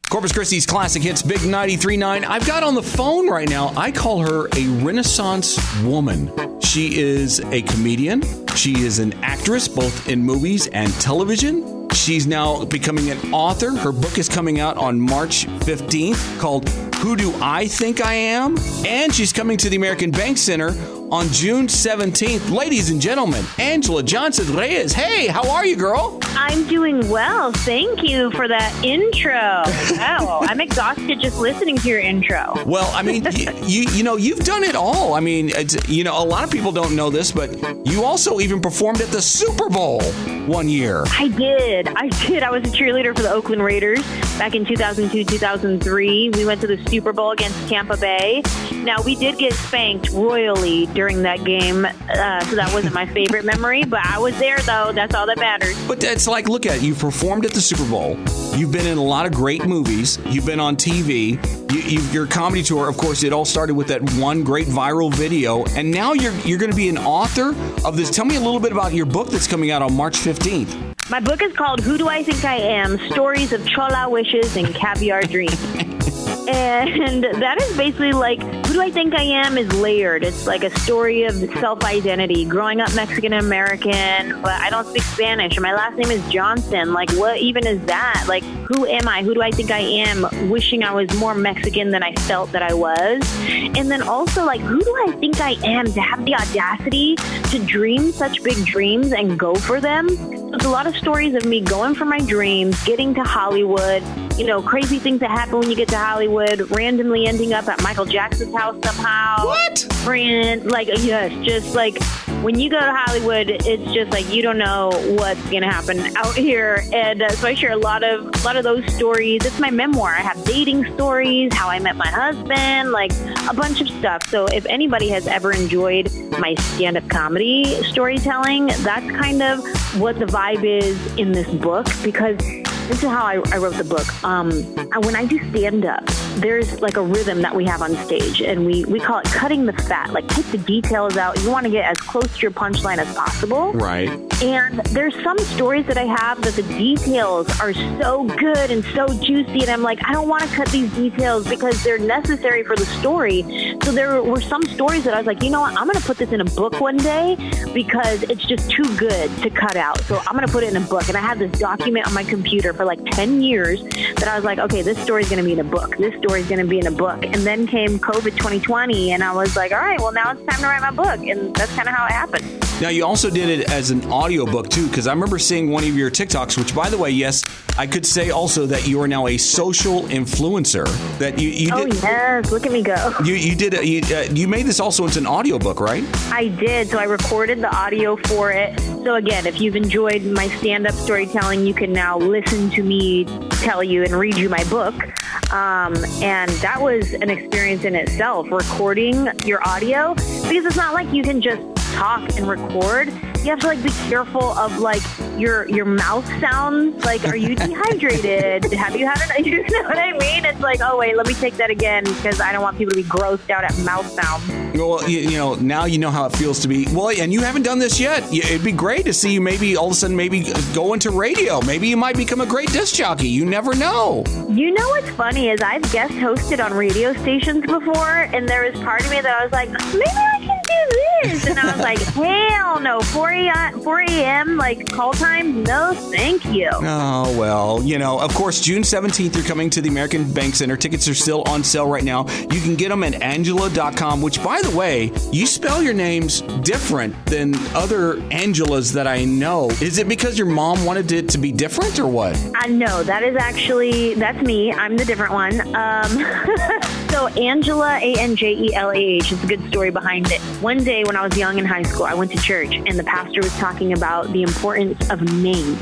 Corpus Christi's classic hits, Big 93.9. I've got on the phone right now, I call her a Renaissance woman. She is a comedian. She is an actress, both in movies and television. She's now becoming an author. Her book is coming out on March 15th called Who Do I Think I Am? And she's coming to the American Bank Center on June 17th. Ladies and gentlemen, Anjelah Johnson Reyes. Hey, how are you, girl? I'm doing well. Thank you for that intro. Wow, I'm exhausted just listening to your intro. Well, I mean, you've done it all. I mean, a lot of people don't know this, but you also even performed at the Super Bowl one year. I did. I was a cheerleader for the Oakland Raiders back in 2002, 2003. We went to the Super Bowl against Tampa Bay. Now, we did get spanked royally during that game, so that wasn't my favorite memory, but I was there, though. That's all that matters. But it's like, look at it. You performed at the Super Bowl. You've been in a lot of great movies. You've been on TV. Your comedy tour, of course, it all started with that one great viral video, and now you're going to be an author of this. Tell me a little bit about your book that's coming out on March 15th. My book is called Who Do I Think I Am? Stories of Chola Wishes and Caviar Dreams. And that is basically like, who do I think I am is layered. It's like a story of self-identity. Growing up Mexican-American, but I don't speak Spanish. And my last name is Johnson. Like, what even is that? Like, who am I? Who do I think I am? Wishing I was more Mexican than I felt that I was. And then also, like, who do I think I am to have the audacity to dream such big dreams and go for them? So it's a lot of stories of me going for my dreams, getting to Hollywood, crazy things that happen when you get to Hollywood, randomly ending up at Michael Jackson's house somehow. What? Just like when you go to Hollywood, it's just like you don't know what's going to happen out here. And so I share a lot of those stories. It's my memoir. I have dating stories, how I met my husband, like a bunch of stuff. So if anybody has ever enjoyed my stand-up comedy storytelling, that's kind of what the vibe is in this book, because this is how I wrote the book. When I do stand-up, there's like a rhythm that we have on stage, and we call it cutting the fat. Like, take the details out. You want to get as close to your punchline as possible. Right. And there's some stories that I have that the details are so good and so juicy, and I'm like, I don't want to cut these details because they're necessary for the story. So there were some stories that I was like, you know what, I'm going to put this in a book one day because it's just too good to cut out. So I'm going to put it in a book. And I had this document on my computer for like 10 years that I was like, okay, this story's going to be in a book. This story's going to be in a book. And then came COVID 2020, and I was like, all right, well, now it's time to write my book. And that's kind of how it happened. Now, you also did it as an audiobook, too, because I remember seeing one of your TikToks, which, by the way, yes, I could say also that you are now a social influencer. That you did. Oh, yes. Look at me go. You made this also into an audiobook, right? I did. So I recorded the audio for it. So, again, if you've enjoyed my stand-up storytelling, you can now listen to me tell you and read you my book. And that was an experience in itself, recording your audio, because it's not like you can just talk and record. You have to be careful of your mouth sounds. Like, are you dehydrated? Have you had it? You know what I mean? It's like, oh wait, let me take that again because I don't want people to be grossed out at mouth sounds. Well, now you know how it feels to be. Well, and you haven't done this yet. It'd be great to see you maybe all of a sudden go into radio. Maybe you might become a great disc jockey. You never know. You know what's funny is I've guest hosted on radio stations before, and there was part of me that I was like, maybe I can do this. And I was like, hell no, 4 a.m. Call time? No, thank you. Oh, well, of course, June 17th, you're coming to the American Bank Center. Tickets are still on sale right now. You can get them at Anjelah.com, which, by the way, you spell your names different than other Anjelahs that I know. Is it because your mom wanted it to be different or what? No, that's me. I'm the different one. So Anjelah, Anjelah, is a good story behind it. One day when I was young in high school, I went to church, and the pastor was talking about the importance of name.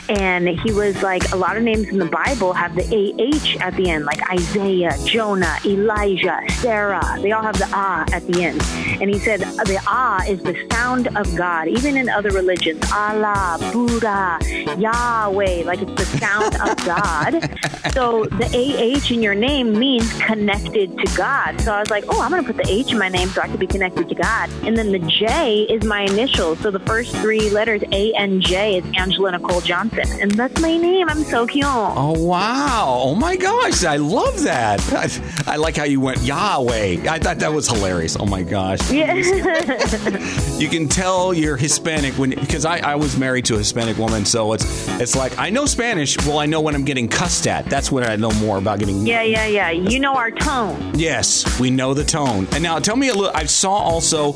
And he was like, a lot of names in the Bible have the AH at the end, like Isaiah, Jonah, Elijah, Sarah. They all have the Ah at the end. And he said the Ah is the sound of God, even in other religions. Allah, Buddha, Yahweh, it's the sound of God. So the AH in your name means connected connected to God. So I was like, oh, I'm going to put the H in my name so I can be connected to God. And then the J is my initials. So the first 3 letters, A-N-J, is Anjelah Nicole Johnson. And that's my name. I'm so cute. Oh, wow. Oh, my gosh. I love that. I like how you went Yahweh. I thought that was hilarious. Oh, my gosh. Yeah. You can tell you're Hispanic because I was married to a Hispanic woman. So it's like, I know Spanish. Well, I know when I'm getting cussed at. That's when I know more about getting... Yeah. You know our tone. Yes, we know the tone. And now tell me a little... I saw also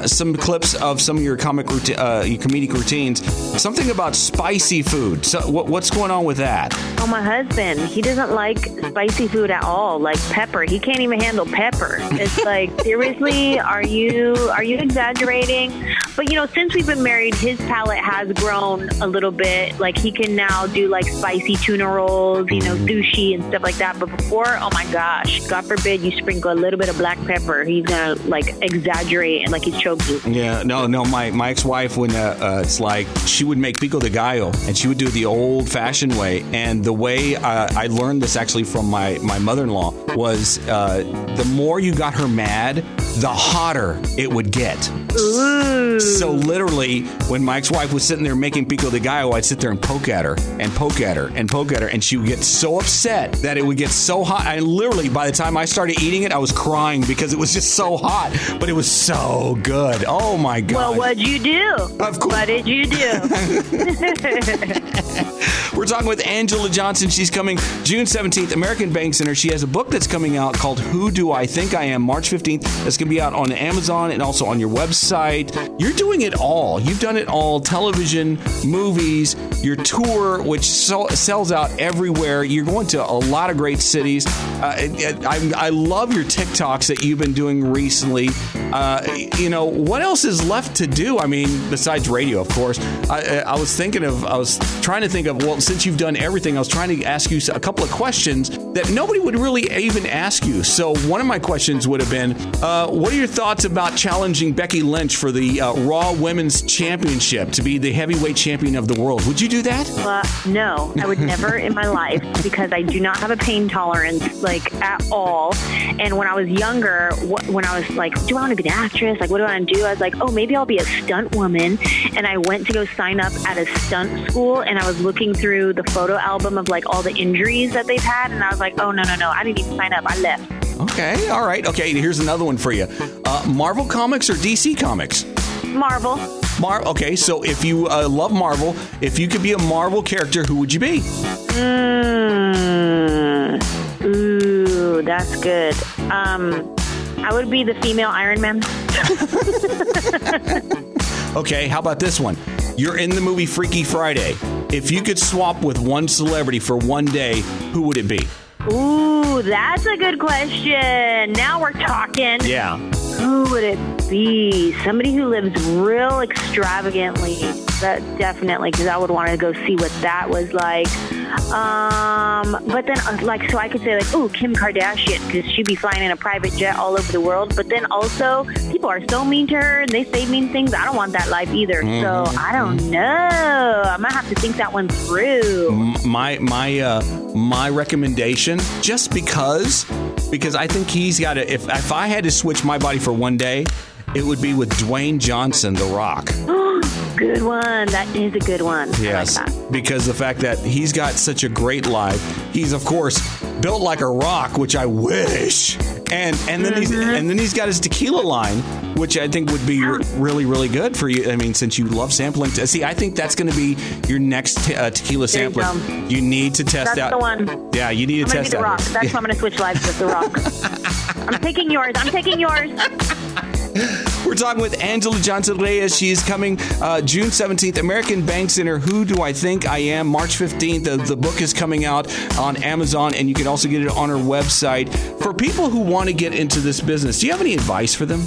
some clips of some of your comedic routines. Something about spicy food. So what's going on with that? Oh, my husband, he doesn't like spicy food at all, like pepper. He can't even handle pepper. It's like, seriously, are you exaggerating? But, since we've been married, his palate has grown a little bit. Like, he can now do, like, spicy tuna rolls, sushi and stuff like that. But before, oh, my gosh, God forbid you sprinkle a little bit of black pepper. He's going to, like, exaggerate and, like, he's choking. Yeah, no, my ex-wife, when it's like, she would make Pico de Gallo, and she would do it the old-fashioned way. And the way I learned this, actually, from my mother-in-law, was the more you got her mad, the hotter it would get. Ooh. So literally, when my ex-wife was sitting there making Pico de Gallo, I'd sit there and poke at her and poke at her and poke at her, and she would get so upset that it would get so hot. And literally, by the time I started eating it, I was crying because it was just so hot, but it was so good. Oh my God. Well, what'd you do? Of course. What did you do? We're talking with Anjelah Johnson. She's coming June 17th, American Bank Center. She has a book that's coming out called Who Do I Think I Am, March 15th. That's going to be out on Amazon and also on your website. You're doing it all. You've done it all. Television, movies, your tour, which sells out everywhere. You're going to a lot of great cities. I love your TikToks that you've been doing recently. What else is left to do? I mean, besides radio, of course. I was trying to think of, well, since you've done everything, I was trying to ask you a couple of questions that nobody would really even ask you. So one of my questions would have been, what are your thoughts about challenging Becky Lynch for the Raw Women's Championship to be the heavyweight champion of the world? Would you do that? No, I would never in my life, because I do not have a pain tolerance, like, at all. And when I was younger, when I was like, do I want to be an actress? Like, what do I want to do? I was like, oh, maybe I'll be a stunt woman. And I went to go sign up at a stunt school, and I was looking through the photo album of, like, all the injuries that they've had. And I was like, oh, no, I didn't even sign up. I left. Okay, all right. Okay, here's another one for you. Marvel Comics or DC Comics? Marvel. Okay, so if you love Marvel, if you could be a Marvel character, who would you be? Ooh, that's good. I would be the female Iron Man. Okay, how about this one? You're in the movie Freaky Friday. If you could swap with one celebrity for one day, who would it be? Ooh, that's a good question. Now we're talking. Yeah. Who would it be? Somebody who lives real extravagantly. That definitely, because I would want to go see what that was like. But then, so I could say, like, oh, Kim Kardashian, because she'd be flying in a private jet all over the world. But then also, people are so mean to her, and they say mean things. I don't want that life either. So I don't know. I might have to think that one through. My recommendation, just because I think he's got to. If I had to switch my body for one day, it would be with Dwayne Johnson, The Rock. Good one. That is a good one. Yes, I like that. Because the fact that he's got such a great life. He's, of course, built like a rock, which I wish. And then he's got his tequila line, which I think would be really, really good for you. I mean, since you love sampling. See, I think that's going to be your next tequila sampling. You need to test that's out. That's the one. Yeah, you need to test out. The Rock. That's why I'm going to switch lives with The Rock. I'm taking yours. We're talking with Anjelah Johnson Reyes. She's coming June 17th, American Bank Center. Who Do I Think I Am? March 15th. The book is coming out on Amazon, and you can also get it on her website. For people who want to get into this business, do you have any advice for them?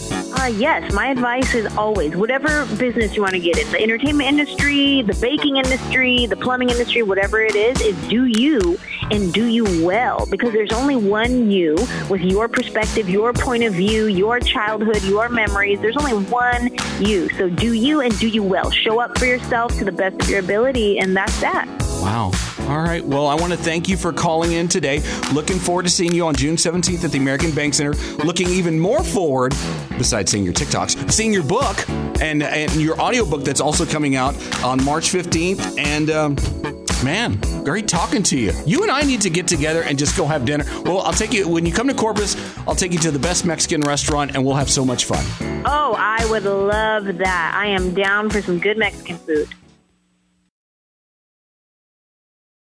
Yes. My advice is always, whatever business you want to get in, the entertainment industry, the baking industry, the plumbing industry, whatever it is do you and do you well. Because there's only one you with your perspective, your point of view, your childhood, your memories. There's only one you. So do you and do you well. Show up for yourself to the best of your ability, and that's that. Wow. All right. Well, I want to thank you for calling in today. Looking forward to seeing you on June 17th at the American Bank Center. Looking even more forward, besides seeing your TikToks, seeing your book and your audiobook that's also coming out on March 15th. And man, great talking to you. You and I need to get together and just go have dinner. Well, I'll take you, when you come to Corpus, I'll take you to the best Mexican restaurant and we'll have so much fun. Oh, I would love that. I am down for some good Mexican food.